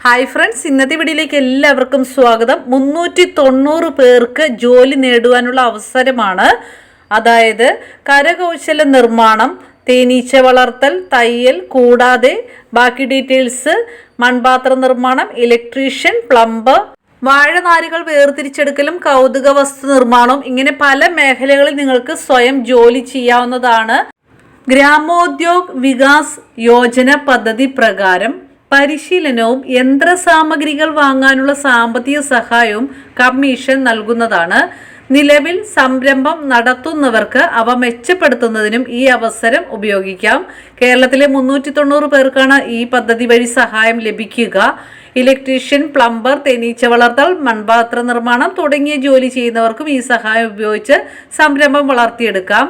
Hi friends, ഇന്നത്തെ വീഡിയോയിലേക്ക് എല്ലാവർക്കും സ്വാഗതം. 390 പേർക്ക് ജോലി നേടുവാനുള്ള അവസരമാണ്. അതായത് കരകൗശല നിർമ്മാണം, തേനീച്ച വളർത്തൽ, തയ്യൽ കൂടാതെ ബാക്കി ഡീറ്റെയിൽസ് മൺപാത്ര നിർമ്മാണം, ഇലക്ട്രീഷ്യൻ, പ്ലംബർ, വാഴനാരുകൾ വേർതിരിച്ചെടുക്കലും കൗതുക വസ്തു നിർമ്മാണവും ഇങ്ങനെ പല മേഖലകളിൽ നിങ്ങൾക്ക് സ്വയം ജോലി ചെയ്യാവുന്നതാണ്. ഗ്രാമോദ്യോഗ് വികാസ് യോജന പദ്ധതി പ്രകാരം പരിശീലനവും യന്ത്രസാമഗ്രികൾ വാങ്ങാനുള്ള സാമ്പത്തിക സഹായവും കമ്മീഷൻ നൽകുന്നതാണ്. നിലവിൽ സംരംഭം നടത്തുന്നവർക്ക് അവ മെച്ചപ്പെടുത്തുന്നതിനും ഈ അവസരം ഉപയോഗിക്കാം. കേരളത്തിലെ 390 പേർക്കാണ് ഈ പദ്ധതി വഴി സഹായം ലഭിക്കുക. ഇലക്ട്രീഷ്യൻ, പ്ലംബർ, തേനീച്ച വളർത്തൽ, മൺപാത്ര നിർമ്മാണം തുടങ്ങിയ ജോലി ചെയ്യുന്നവർക്കും ഈ സഹായം ഉപയോഗിച്ച് സംരംഭം വളർത്തിയെടുക്കാം.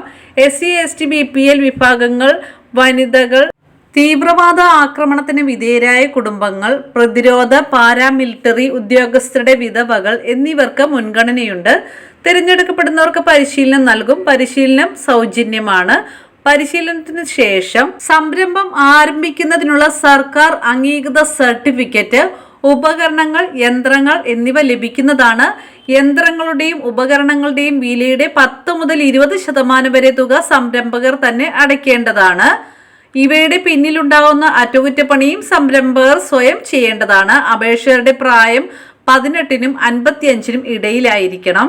SC, ST, BPL വിഭാഗങ്ങൾ, വനിതകൾ, തീവ്രവാദ ആക്രമണത്തിന് വിധേയരായ കുടുംബങ്ങൾ, പ്രതിരോധ പാരാമിലിറ്ററി ഉദ്യോഗസ്ഥരുടെ വിധവകൾ എന്നിവർക്ക് മുൻഗണനയുണ്ട്. തിരഞ്ഞെടുക്കപ്പെടുന്നവർക്ക് പരിശീലനം നൽകും. പരിശീലനം സൗജന്യമാണ്. പരിശീലനത്തിന് ശേഷം സംരംഭം ആരംഭിക്കുന്നതിനുള്ള സർക്കാർ അംഗീകൃത സർട്ടിഫിക്കറ്റ്, ഉപകരണങ്ങൾ, യന്ത്രങ്ങൾ എന്നിവ ലഭിക്കുന്നതാണ്. യന്ത്രങ്ങളുടെയും ഉപകരണങ്ങളുടെയും വിലയുടെ 10 മുതൽ 20% വരെ തുക സംരംഭകർ തന്നെ അടയ്ക്കേണ്ടതാണ്. ഇവയുടെ പിന്നിലുണ്ടാകുന്ന അറ്റകുറ്റപ്പണിയും സംരംഭകർ സ്വയം ചെയ്യേണ്ടതാണ്. അപേക്ഷകരുടെ പ്രായം 18-നും 55-നും ഇടയിലായിരിക്കണം.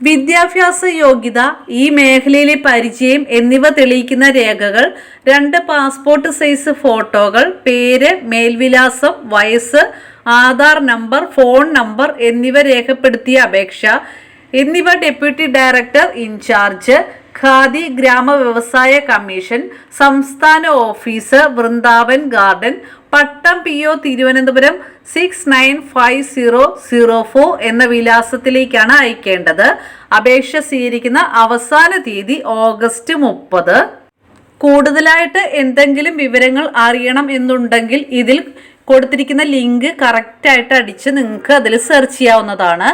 വിദ്യാഭ്യാസ യോഗ്യത, ഈ മേഖലയിലെ പരിചയം എന്നിവ തെളിയിക്കുന്ന രേഖകൾ, 2 പാസ്പോർട്ട് സൈസ് ഫോട്ടോകൾ, പേര്, മേൽവിലാസം, വയസ്സ്, ആധാർ നമ്പർ, ഫോൺ നമ്പർ എന്നിവ രേഖപ്പെടുത്തിയ അപേക്ഷ എന്നിവ ഡെപ്യൂട്ടി ഡയറക്ടർ ഇൻചാർജ്, ഖാദി ഗ്രാമ വ്യവസായ കമ്മീഷൻ, സംസ്ഥാന ഓഫീസ്, വൃന്ദാവൻ ഗാർഡൻ, പട്ടം PO തിരുവനന്തപുരം 695004 എന്ന വിലാസത്തിലേക്കാണ് അയക്കേണ്ടത്. അപേക്ഷ സ്വീകരിക്കുന്ന അവസാന തീയതി ഓഗസ്റ്റ് 30. കൂടുതലായിട്ട് എന്തെങ്കിലും വിവരങ്ങൾ അറിയണം എന്നുണ്ടെങ്കിൽ ഇതിൽ കൊടുത്തിരിക്കുന്ന ലിങ്ക് കറക്റ്റായിട്ട് അടിച്ച് നിങ്ങൾക്ക് അതിൽ സെർച്ച് ചെയ്യാവുന്നതാണ്.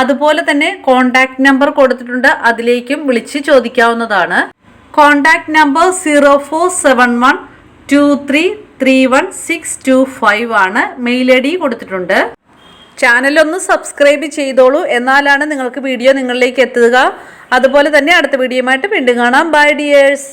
അതുപോലെ തന്നെ കോണ്ടാക്ട് നമ്പർ കൊടുത്തിട്ടുണ്ട്, അതിലേക്കും വിളിച്ച് ചോദിക്കാവുന്നതാണ്. കോണ്ടാക്ട് നമ്പർ 0471233165 ആണ്. മെയിൽ ID കൊടുത്തിട്ടുണ്ട്. ചാനലൊന്ന് സബ്സ്ക്രൈബ് ചെയ്തോളൂ, എന്നാലാണ് നിങ്ങൾക്ക് വീഡിയോ നിങ്ങളിലേക്ക് എത്തുക. അതുപോലെ തന്നെ അടുത്ത വീഡിയോയുമായിട്ട് വീണ്ടും കാണാം. Bye dears.